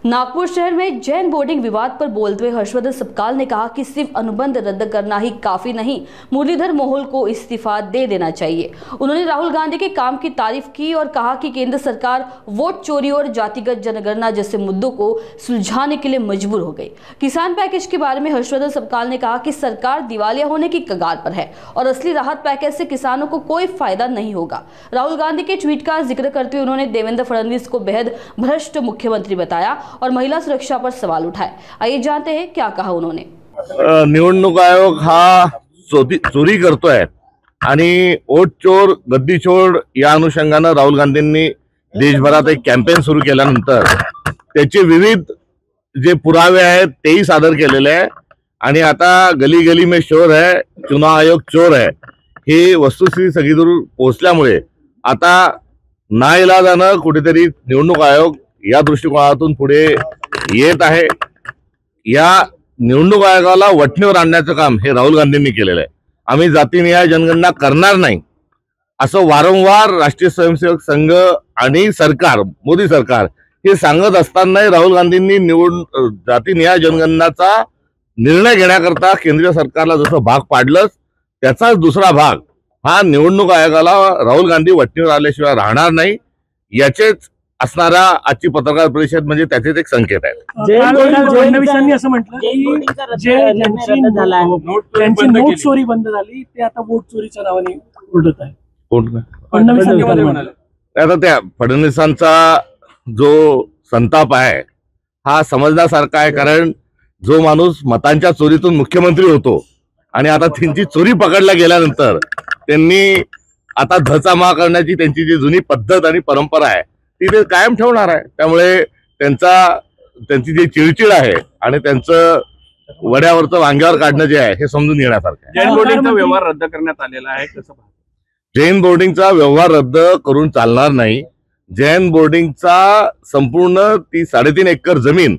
नागपुर शहर में जैन बोर्डिंग विवाद पर बोलते हुए हर्षवर्धन सपकाल ने कहा कि सिर्फ अनुबंध रद्द करना ही काफी नहीं, मुरलीधर मोहोल को इस्तीफा दे देना चाहिए। उन्होंने राहुल गांधी के काम की तारीफ की और कहा कि केंद्र सरकार वोट चोरी और जातिगत जनगणना जैसे मुद्दों को सुलझाने के लिए मजबूर हो गई। किसान पैकेज के बारे में हर्षवर्धन सपकाल ने कहा कि सरकार दिवालिया होने की कगार पर है और असली राहत पैकेज से किसानों को कोई फायदा नहीं होगा। राहुल गांधी के ट्वीट का जिक्र करते हुए उन्होंने देवेंद्र फडणवीस को बेहद भ्रष्ट मुख्यमंत्री बताया और महिला सुरक्षा पर सवाल उठाए। आइए जानते हैं क्या कहा उन्होंने। निवडणूक आयोग हा चोरी करतोय आणि वोट चोर गद्दी चोर या अनुषंगाने राहुल गांधींनी देशभरात एक कॅम्पेन सुरू केल्यानंतर त्याचे विविध जे पुरावे आहेत तेही सादर केलेले आहे आणि आता गली गली में चोर है, चुनाव आयोग चोर है ही वस्तुस्थिती सगळी दूर पोहोचल्यामुळे आता नाईलाजाने कुठेतरी निवडणूक आयोग या दृष्टिकोनातून पुढे येत आहे। या निवडणूक आयोगाला वठणीवर आणण्याचं काम हे राहुल गांधींनी केलेलं आहे। आम्ही जातीनिहाय जनगणना करणार नाही असं वारंवार राष्ट्रीय स्वयंसेवक संघ आणि सरकार मोदी सरकार हे सांगत असतानाही राहुल गांधींनी जातीनिहाय जनगणनाचा निर्णय घेण्याकरता केंद्रीय सरकारला जसं भाग पाडलंच त्याचाच दुसरा भाग हा निवडणूक आयोगाला राहुल गांधी वठणीवर आल्याशिवाय राहणार नाही याचेच असणारा आजची पत्रकार परिषद म्हणजे त्याचेच एक संकेत आहे। फडणवीसांनी असं म्हटलं की ज्यांची नोट चोरी बंद झाली ते आता वोट चोरीच्या नावाने उलटत आहे। आता त्या फडणवीसांचा जो संताप आहे हा समजण्यासारखा आहे, कारण जो माणूस मतांच्या चोरीतून मुख्यमंत्री होतो आणि आता त्यांची चोरी पकडला गेल्यानंतर त्यांनी आता धचामा करण्याची त्यांची जी जुनी पद्धत आणि परंपरा आहे ती ते कायम ठेवणार आहे। त्यामुळे त्यांची जी चिडचिड आहे आणि त्यांचं वड्यावरचं वांग्यावर काढणं जे आहे हे समजून घेण्यासारखं आहे। जैन बोर्डिंगचा व्यवहार रद्द करण्यात आलेला आहे, कसं पाहता? जैन बोर्डिंगचा व्यवहार रद्द करून चालणार नाही। जैन बोर्डिंगचा संपूर्ण ती 3.5 एकर जमीन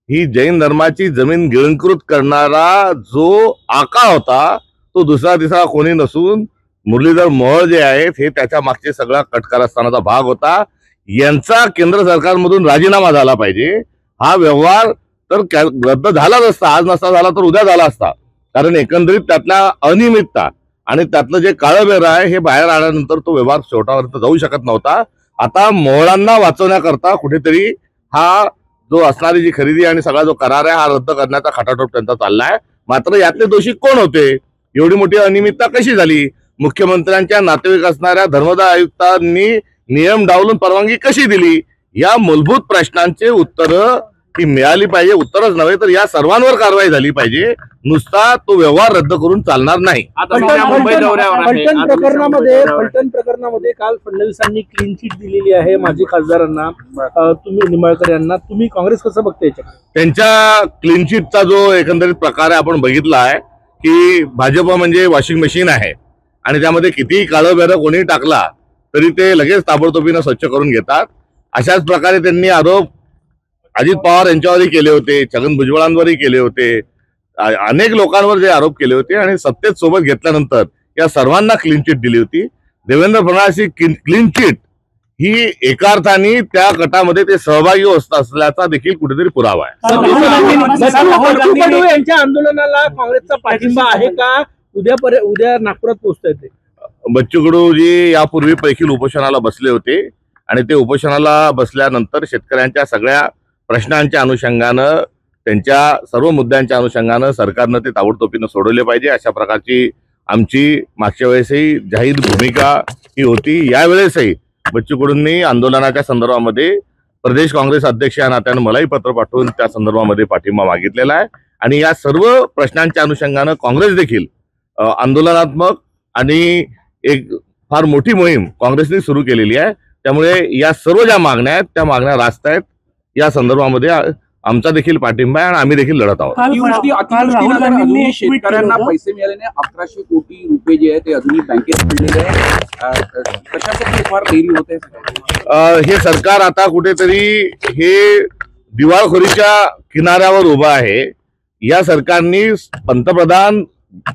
ही जैन धर्माची जमीन गिळंकृत करणारा जो आका होता तो दुसरा तिसरा कोणी नसून मुरलीधर मोहोळ जे आहेत हे त्याच्या मागचे सगळा कटकारस्थानाचा भाग होता। यांचा केंद्र सरकारमधून राजीनामा झाला पाहिजे। हा व्यवहार तर रद्द झालाच असता, आज नसता झाला तर उद्या झाला असता, कारण एकंदरीत त्यातला अनियमितता आणि त्यातलं जे काळबेर आहे हे बाहेर आल्यानंतर तो व्यवहार शेवटापर्यंत जाऊ शकत नव्हता। आता मोहोळांना वाचवण्याकरता कुठेतरी हा जो असणारी जी खरेदी आणि सगळा जो करार आहे हा रद्द करण्याचा खटाटोप त्यांचा चाललाय। मात्र यातले दोषी कोण होते, एवढी मोठी अनियमितता कशी झाली, मुख्यमंत्र्यांच्या नातेवाईक असणाऱ्या धर्मदाय आयुक्तांनी नियम डावलून परवानगी कशी दिली, या मूलभूत प्रश्नांचे उत्तर ती मिळाली पाहिजे। उत्तरच नव्हे तर या सर्वांवर कारवाई झाली पाहिजे, नुसता तो व्यवहार रद्द करून चालणार नाही। फलटण प्रकरणामध्ये काल फडणवीसांनी क्लीन चिट दिलेली आहे माजी खासदारांना, तुम्ही निंबाळकर यांना, तुम्ही काँग्रेस कसं बघताय? त्यांच्या क्लीन चिटचा जो एकंदरीत प्रकार आहे आपण बघितला आहे की भाजप म्हणजे वॉशिंग मशीन आहे आणि त्यामध्ये कितीही काळं बेरं कोणी टाकला तरी ते लगेच ताबडतोबीने स्वच्छ करून घेतात। अशाच प्रकारे त्यांनी आरोप अजित पवार यांच्यावरही केले होते, छगन भुजबळांवरही केले होते, अनेक लोकांवर जे आरोप केले होते आणि सत्तेत सोबत घेतल्यानंतर या सर्वांना क्लीन चिट दिली होती। देवेंद्र फडणवीस क्लीन चिट ही एका अर्थाने त्या गटामध्ये ते सहभागी असल्याचा देखील कुठेतरी पुरावा आहे। यांच्या आंदोलनाला काँग्रेसचा पाठिंबा आहे का? उद्या नागपुरात पोहोचताय ते? बच्चू कडू जी यापूर्वी देखील उपोषणाला बसले होते आणि ते उपोषणाला बसल्यानंतर शेतकऱ्यांच्या सगळ्या प्रश्नांच्या अनुषंगानं त्यांच्या सर्व मुद्द्यांच्या अनुषंगानं सरकारनं ते ताबडतोबीनं सोडवले पाहिजे अशा प्रकारची आमची मागच्या वेळेसही जाहीर भूमिका ही होती। यावेळेसही बच्चू कडूंनी आंदोलनाच्या संदर्भामध्ये प्रदेश काँग्रेस अध्यक्ष या नात्यानं मलाही पत्र पाठवून त्या संदर्भामध्ये पाठिंबा मागितलेला आहे आणि या सर्व प्रश्नांच्या अनुषंगानं काँग्रेस देखील आंदोलनात्मक आणि एक फार मोठी मोहीम काँग्रेसने सुरू केलेली आहे। त्यामुळे या सर्व ज्या मागण्या आहेत त्या मागण्या रास्त आहेत, या संदर्भामध्ये आमचा देखील पाठिंबा आहे आणि आम्ही देखील लढत आहोत। शेतकऱ्यांना पैसे मिळाले नाही, 1100 कोटी रुपये जे आहे ते अजूनही बँकेत पडलेले आहे, कशासाठी फार देरी होते? हे सरकार आता कुठेतरी हे दिवाळखोरीच्या किनाऱ्यावर उभं आहे। या सरकारने पंतप्रधान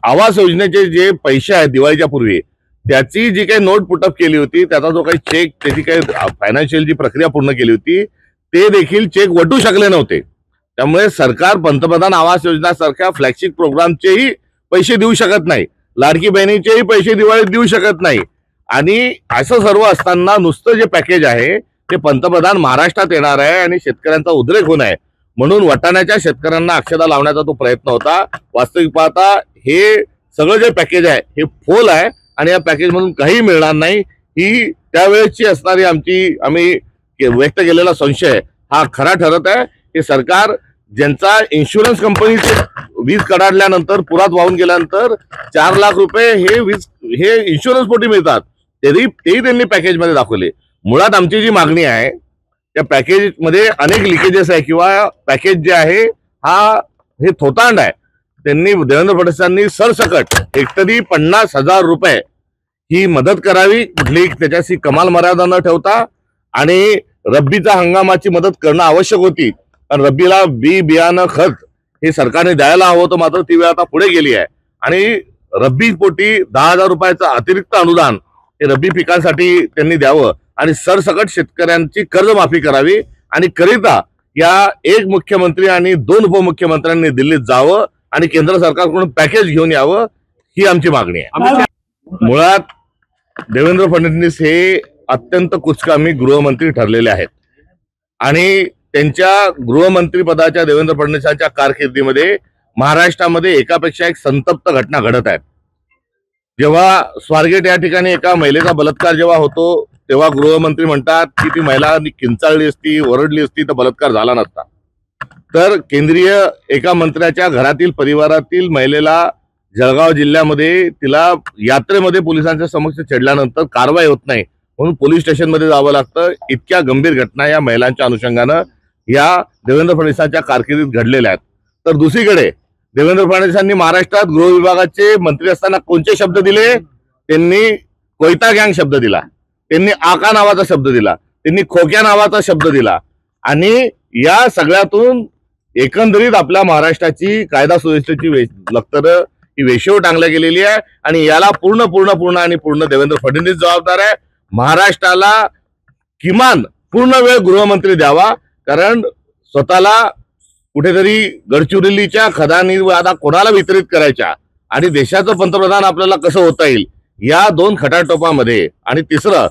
आवास योजनेचे जे पैसे आहेत दिवाळीच्या पूर्वी त्याची जी काही नोट पुटअप केली होती, त्याचा जो काही चेक, त्याची काही फायनान्शियल जी प्रक्रिया पूर्ण केली होती ते देखील चेक वटू शकले नव्हते. त्यामुळे सरकार पंतप्रधान आवास योजनासारख्या फ्लॅगशिप प्रोग्रामचेही पैसे देऊ शकत नाही, लाडकी बहिणीचेही पैसे दिवाळीत देऊ शकत नाही. आणि असं सर्व असताना नुसतं जे पॅकेज आहे ते पंतप्रधान महाराष्ट्रात येणार आहे आणि शेतकऱ्यांचा उद्रेक होणार आहे म्हणून वाटाण्याच्या शेतकऱ्यांना अक्षता लावण्याचा तो प्रयत्न होता. वास्तविक पाहता हे सगळं जे पॅकेज आहे हे फोल आहे आणि या पॅकेज मधून काही मिळणार नाही. ही त्यावेळेची असणारी आम्ही व्यक्त केलेला संशय हा खरा ठरत आहे. हे सरकार ज्यांचा इन्शुरन्स कंपनीचे वीज कडाडल्यानंतर पुरात वाहून गेल्यानंतर 4 लाख रुपये हे इन्शुरन्स पोटी मिळतात तेही त्यांनी पॅकेजमध्ये दाखवले. मुळात आमची जी मागणी आहे त्या पॅकेजमध्ये अनेक लिकेजेस आहे किंवा पॅकेज जे आहे हे थोतांड आहे. त्यांनी देवेंद्र फडणवीसांनी सरसकट एकतरी 50,000 रुपये ही मदत करावी, कुठलीही त्याच्याशी कमाल मर्यादा न ठेवता. आणि रब्बीचा हंगामाची मदत करणं आवश्यक होती कारण रब्बीला बियाणं खत हे सरकारने द्यायला हवं होतं, मात्र ती वेळ आता पुढे गेली आहे. आणि रब्बी पोटी 10,000 रुपयाचं अतिरिक्त अनुदान हे रब्बी पिकांसाठी त्यांनी द्यावं आणि सरसकट शेतकऱ्यांची कर्जमाफी करावी. आणि करिता या एक मुख्यमंत्री आणि 2 उपमुख्यमंत्र्यांनी दिल्लीत जावं आणि केंद्र सरकारकडून पॅकेज घेऊन यावं ही आमची मागणी आहे. मुळात देवेंद्र फडणवीस हे अत्यंत कुचकामी गृहमंत्री ठरलेले आहेत आणि त्यांच्या गृहमंत्री पदाच्या देवेंद्र फडणवीसांच्या कारकिर्दीमध्ये महाराष्ट्रामध्ये एकापेक्षा एक संतप्त घटना घडत आहेत. जेव्हा स्वारगेट या ठिकाणी एका महिलेचा बलात्कार जेव्हा होतो तेव्हा गृहमंत्री म्हणतात की ती महिला किंचाळली असती, ओरडली असती तर बलात्कार झाला नसता. तर केंद्रीय एका मंत्र्याच्या घरातील परिवारातील महिलेला जळगाव जिल्ह्यामध्ये तिला यात्रेमध्ये पोलिसांच्या समक्ष छेडल्यानंतर कारवाई होत नाही म्हणून पोलीस स्टेशनमध्ये जावं लागतं. इतक्या गंभीर घटना या महिलांच्या अनुषंगानं या देवेंद्र फडणवीसांच्या कारकिर्दीत घडलेल्या आहेत. तर दुसरीकडे देवेंद्र फडणवीसांनी महाराष्ट्रात गृह विभागाचे मंत्री असताना कोणते शब्द दिले? त्यांनी कोयता गँग शब्द दिला, त्यांनी आका नावाचा शब्द दिला, त्यांनी खोक्या नावाचा शब्द दिला. आणि या सगळ्यातून एकंदरीत आपल्या महाराष्ट्राची कायदा सुव्यवस्थेची लक्तरं ही वेशीवर टांगल्या गेलेली आहे आणि याला पूर्ण देवेंद्र फडणवीस जबाबदार आहे. महाराष्ट्राला किमान पूर्ण वेळ गृहमंत्री द्यावा कारण स्वतःला कुठेतरी गडचिरोलीच्या खदानी आता कोणाला वितरित करायच्या आणि देशाचं पंतप्रधान आपल्याला कसं होता येईल या 2 खटाटोपामध्ये. आणि तिसरं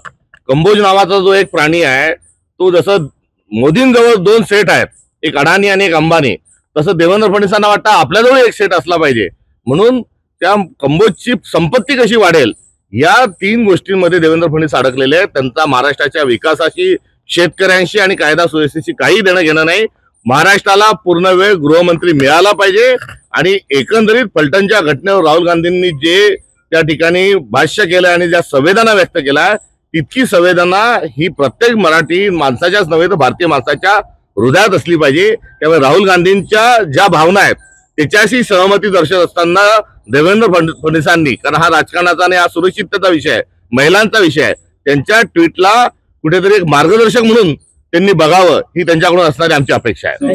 कंबोज नावाचा जो एक प्राणी आहे तो जसं मोदींजवळ 2 सेट आहेत, एक अडाणी आणि एक अंबानी, तसं देवेंद्र फडणवीसांना वाटतं आपल्याजवळ एक सेट असला पाहिजे म्हणून त्या कंबोजची संपत्ती कशी वाढेल या 3 गोष्टींमध्ये देवेंद्र फडणवीस अडकलेले आहेत. त्यांचा महाराष्ट्राच्या विकासाशी, शेतकऱ्यांशी आणि कायदा सुव्यवस्थेशी काही देणं घेणं नाही. महाराष्ट्राला पूर्ण वेळ गृहमंत्री मिळाला पाहिजे. आणि एकंदरीत फलटणच्या घटनेवर राहुल गांधींनी जे त्या ठिकाणी भाष्य केलं आणि ज्या संवेदना व्यक्त केल्या तितकी संवेदना ही प्रत्येक मराठी माणसाच्याच नव्हे तर भारतीय माणसाच्या हृदयात असली पाहिजे. त्यामुळे राहुल गांधींच्या ज्या भावना आहेत त्याच्याशी सहमती दर्शवत असताना देवेंद्र फडणवीसांनी, कारण हा राजकारणाचा आणि हा सुरक्षिततेचा विषय आहे, महिलांचा विषय आहे, त्यांच्या ट्विटला कुठेतरी एक मार्गदर्शक म्हणून त्यांनी बघावं ही त्यांच्याकडून असणारी आमची अपेक्षा आहे.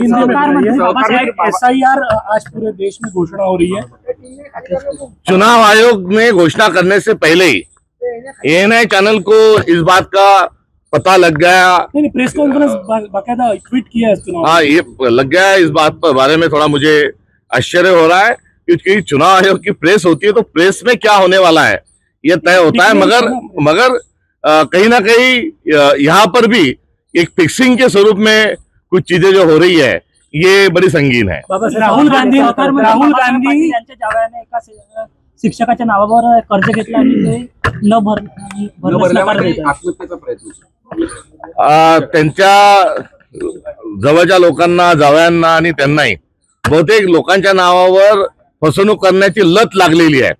SIR आज पूरे देश में घोषणा हो रही है. चुनाव आयोग ने घोषणा करने से पहले ही ANI चैनल को इस बात का पता लग गया, नहीं प्रेस कॉन्फ्रेंस बाकायदा ट्वीट किया है. हाँ ये लग गया है. इस बात पर बारे में थोड़ा मुझे आश्चर्य हो रहा है क्योंकि चुनाव आयोग की प्रेस होती है तो प्रेस में क्या होने वाला है ये तय होता है. मगर कहीं ना कहीं यहाँ पर भी एक फिक्सिंग के स्वरूप में कुछ चीजें जो हो रही है ये बड़ी संगीन है. राहुल गांधी यांच्या जावयाने एका शिक्षकाच्या नावावर कर्ज घेतलं आणि ते न भरल्यामुळे आत्महत्येचा प्रयत्न. त्यांच्या जवळच्या लोकांना, जावयांना आणि त्यांनाही बहुतेक लोकांच्या नावावर फसवणूक करण्याची लत लागलेली आहे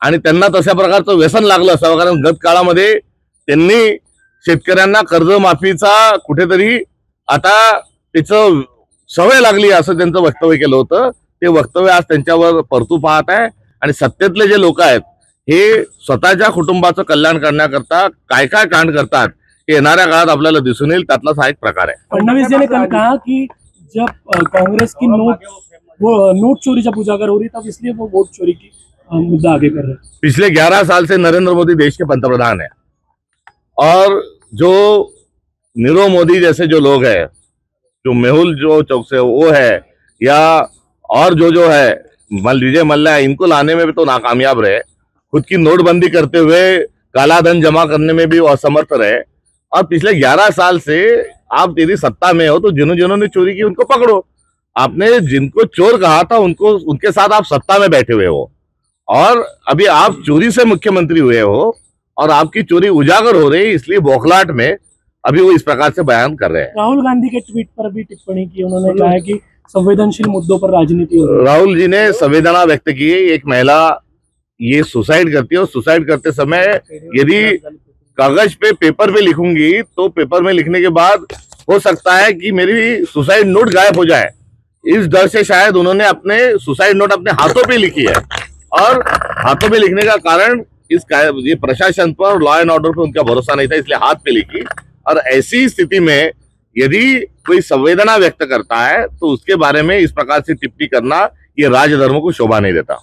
आणि त्यांना तशा प्रकारचं व्यसन लागलं असावं कारण गत काळामध्ये त्यांनी शेतकऱ्यांना कर्जमाफीचा कुठेतरी आता त्याचं सवय लागली असं त्यांचं वक्तव्य केलं होतं. ते वक्तव्य आज त्यांच्यावर परतू पाहत आहे आणि सत्तेतले जे लोक आहेत हे स्वतःच्या कुटुंबाचं कल्याण करण्याकरता काय काय कांड करतात हे येणाऱ्या काळात आपल्याला दिसून येईल. त्यातलाच हा एक प्रकार आहे. फडणवीस जी ने कल कहा कि जब कांग्रेस की नोट चोरी जब उजागर हो रही तब इसलिए वो वोट चोरी की मुद्दा आगे कर रहे हैं. पिछले 11 साल से नरेंद्र मोदी देश के पंतप्रधान है और जो नीरव मोदी जैसे जो लोग हैं जो मेहुल जो चौकसे वो है या और जो है विजय मल्ल्या, इनको लाने में भी तो नाकामयाब रहे। खुद की नोटबंदी करते हुए काला धन जमा करने में भी वो असमर्थ रहे। और पिछले 11 साल से आप यदि सत्ता में हो तो जिन्होंने चोरी की उनको पकड़ो। आपने जिनको चोर कहा था उनके साथ आप सत्ता में बैठे हुए हो, और अभी आप चोरी से मुख्यमंत्री हुए हो और आपकी चोरी उजागर हो रही, इसलिए बौखलाहट में अभी वो इस प्रकार से बयान कर रहे हैं। राहुल गांधी के ट्वीट पर भी टिप्पणी की, उन्होंने कहा कि संवेदनशील मुद्दों पर राजनीति हो रही है। राहुल जी ने संवेदना व्यक्त की। एक महिला ये सुसाइड करती है और सुसाइड करते समय यदि कागज पे पेपर पे लिखूंगी तो पेपर में लिखने के बाद हो सकता है कि मेरी सुसाइड नोट गायब हो जाए। इस डर से शायद उन्होंने अपने सुसाइड नोट अपने हाथों पे लिखी है, और हाथों पे लिखने का कारण ये प्रशासन पर, लॉ एंड ऑर्डर पर उनका भरोसा नहीं था, इसलिए हाथ पे लिखी। और ऐसी स्थिति में यदि कोई संवेदना व्यक्त करता है तो उसके बारे में इस प्रकार से टिप्पणी करना ये राजधर्म को शोभा नहीं देता।